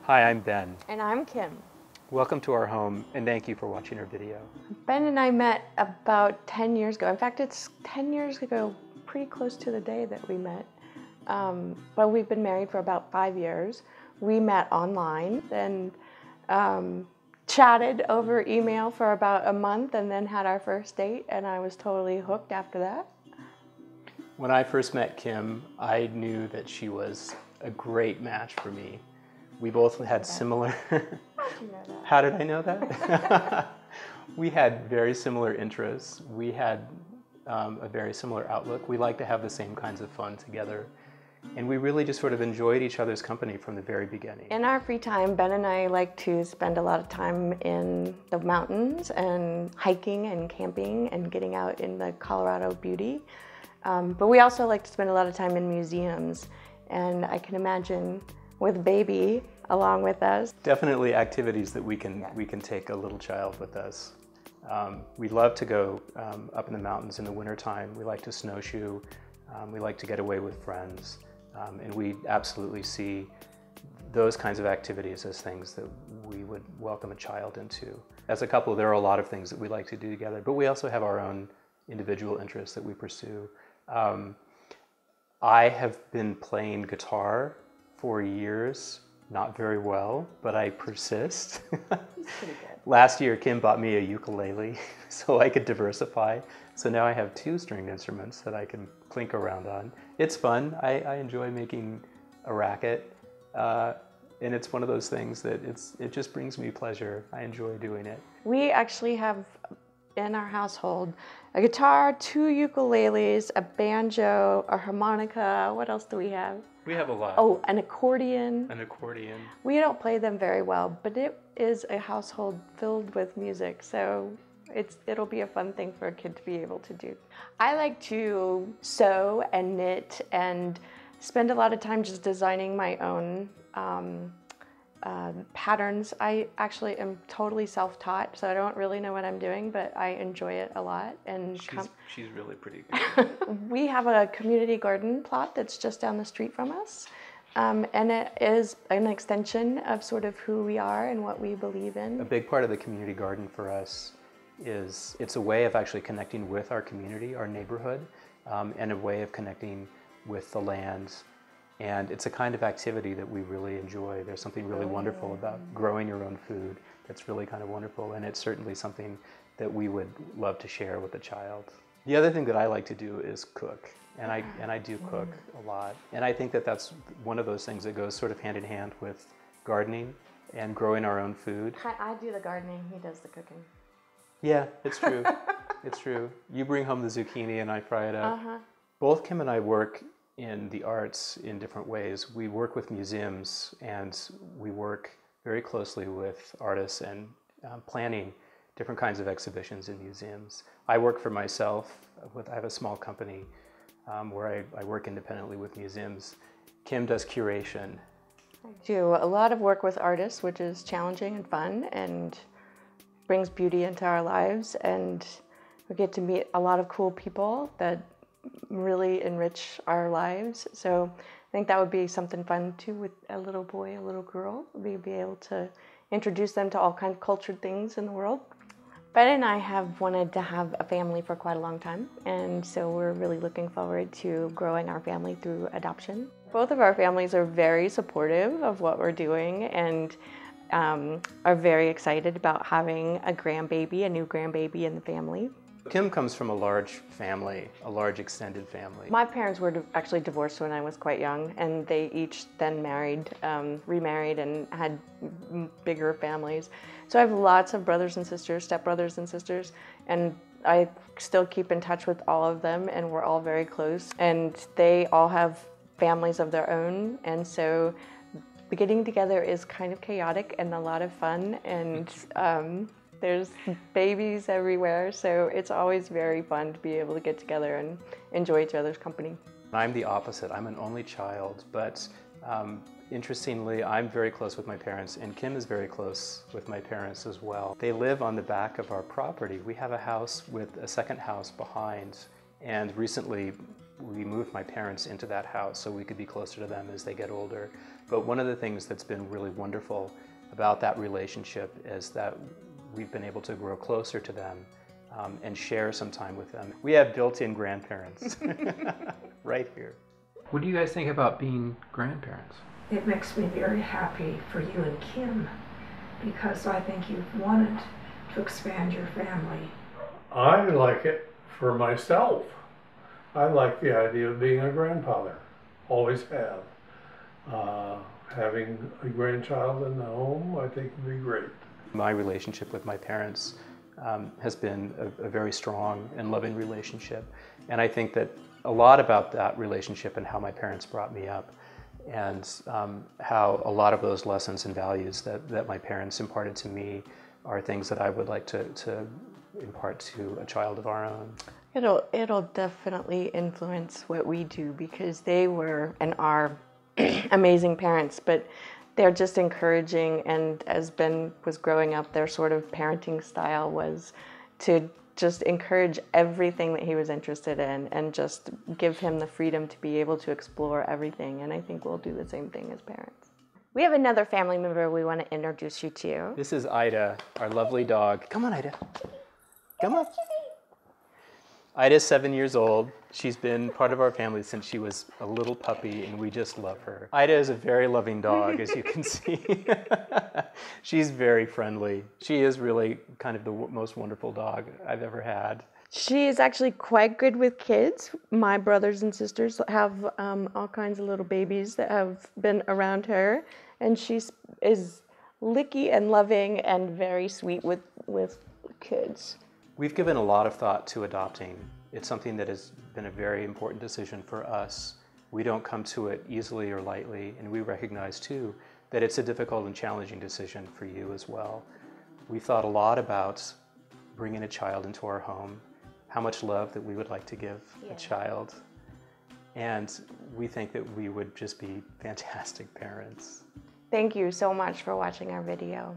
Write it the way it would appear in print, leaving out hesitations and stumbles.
Hi, I'm Ben. And I'm Kim. Welcome to our home, and thank you for watching our video. Ben and I met about 10 years ago. In fact, it's 10 years ago, pretty close to the day that we met. But we've been married for about 5 years. We met online and chatted over email for about a month and then had our first date, and I was totally hooked after that. When I first met Kim, I knew that she was a great match for me. We both had similar... How'd you know that? How did I know that? We had very similar interests. We had a very similar outlook. We like to have the same kinds of fun together. And we really just sort of enjoyed each other's company from the very beginning. In our free time, Ben and I like to spend a lot of time in the mountains and hiking and camping and getting out in the Colorado beauty. But we also like to spend a lot of time in museums. And I can imagine with baby along with us. Definitely activities that we can take a little child with us. We love to go up in the mountains in the wintertime. We like to snowshoe. We like to get away with friends. And we absolutely see those kinds of activities as things that we would welcome a child into. As a couple, there are a lot of things that we like to do together, but we also have our own individual interests that we pursue. I have been playing guitar for years, not very well, but I persist. He's pretty good. Last year, Kim bought me a ukulele so I could diversify. So now I have 2 stringed instruments that I can clink around on. It's fun. I enjoy making a racket. And it's one of those things that it just brings me pleasure. I enjoy doing it. We actually have in our household a guitar, 2 ukuleles, a banjo, a harmonica. What else do we have? We have a lot. Oh, an accordion. An accordion. We don't play them very well, but it is a household filled with music, so it'll be a fun thing for a kid to be able to do. I like to sew and knit and spend a lot of time just designing my own patterns. I actually am totally self-taught, so I don't really know what I'm doing, but I enjoy it a lot. And she's really pretty good. We have a community garden plot that's just down the street from us, and it is an extension of sort of who we are and what we believe in. A big part of the community garden for us is it's a way of actually connecting with our community, our neighborhood, and a way of connecting with the land. And it's a kind of activity that we really enjoy. There's something really wonderful about growing your own food that's really kind of wonderful, and it's certainly something that we would love to share with a child. The other thing that I like to do is cook, and I do cook a lot. And I think that that's one of those things that goes sort of hand in hand with gardening and growing our own food. I do the gardening, he does the cooking. Yeah, it's true. It's true. You bring home the zucchini and I fry it up. Both Kim and I work in the arts in different ways. We work with museums and we work very closely with artists and planning different kinds of exhibitions in museums. I work for myself. I have a small company where I work independently with museums. Kim does curation. I do a lot of work with artists, which is challenging and fun and brings beauty into our lives, and we get to meet a lot of cool people that really enrich our lives. So I think that would be something fun too with a little boy, a little girl. We'd be able to introduce them to all kinds of cultured things in the world. Ben and I have wanted to have a family for quite a long time, and so we're really looking forward to growing our family through adoption. Both of our families are very supportive of what we're doing and are very excited about having a grandbaby, a new grandbaby in the family. Kim comes from a large family, a large extended family. My parents were actually divorced when I was quite young, and they each then married, remarried, and had bigger families. So I have lots of brothers and sisters, stepbrothers and sisters, and I still keep in touch with all of them, and we're all very close. And they all have families of their own, and so getting together is kind of chaotic and a lot of fun, and there's babies everywhere, so it's always very fun to be able to get together and enjoy each other's company. I'm the opposite. I'm an only child, but interestingly, I'm very close with my parents, and Kim is very close with my parents as well. They live on the back of our property. We have a house with a second house behind, and recently we moved my parents into that house so we could be closer to them as they get older. But one of the things that's been really wonderful about that relationship is that we've been able to grow closer to them and share some time with them. We have built-in grandparents right here. What do you guys think about being grandparents? It makes me very happy for you and Kim, because I think you've wanted to expand your family. I like it for myself. I like the idea of being a grandfather. Always have. Having a grandchild in the home, I think would be great. My relationship with my parents has been a very strong and loving relationship. And I think that a lot about that relationship and how my parents brought me up, and how a lot of those lessons and values that my parents imparted to me are things that I would like to impart to a child of our own. It'll definitely influence what we do, because they were and are amazing parents, but they're just encouraging, and as Ben was growing up, their sort of parenting style was to just encourage everything that he was interested in and just give him the freedom to be able to explore everything, and I think we'll do the same thing as parents. We have another family member we want to introduce you to. This is Ida, our lovely dog. Come on, Ida. Come on. Ida's 7 years old. She's been part of our family since she was a little puppy, and we just love her. Ida is a very loving dog, as you can see. She's very friendly. She is really kind of the most wonderful dog I've ever had. She is actually quite good with kids. My brothers and sisters have all kinds of little babies that have been around her, and she is licky and loving and very sweet with kids. We've given a lot of thought to adopting. It's something that has been a very important decision for us. We don't come to it easily or lightly, and we recognize too that it's a difficult and challenging decision for you as well. We thought a lot about bringing a child into our home, how much love that we would like to give a child, and we think that we would just be fantastic parents. Thank you so much for watching our video.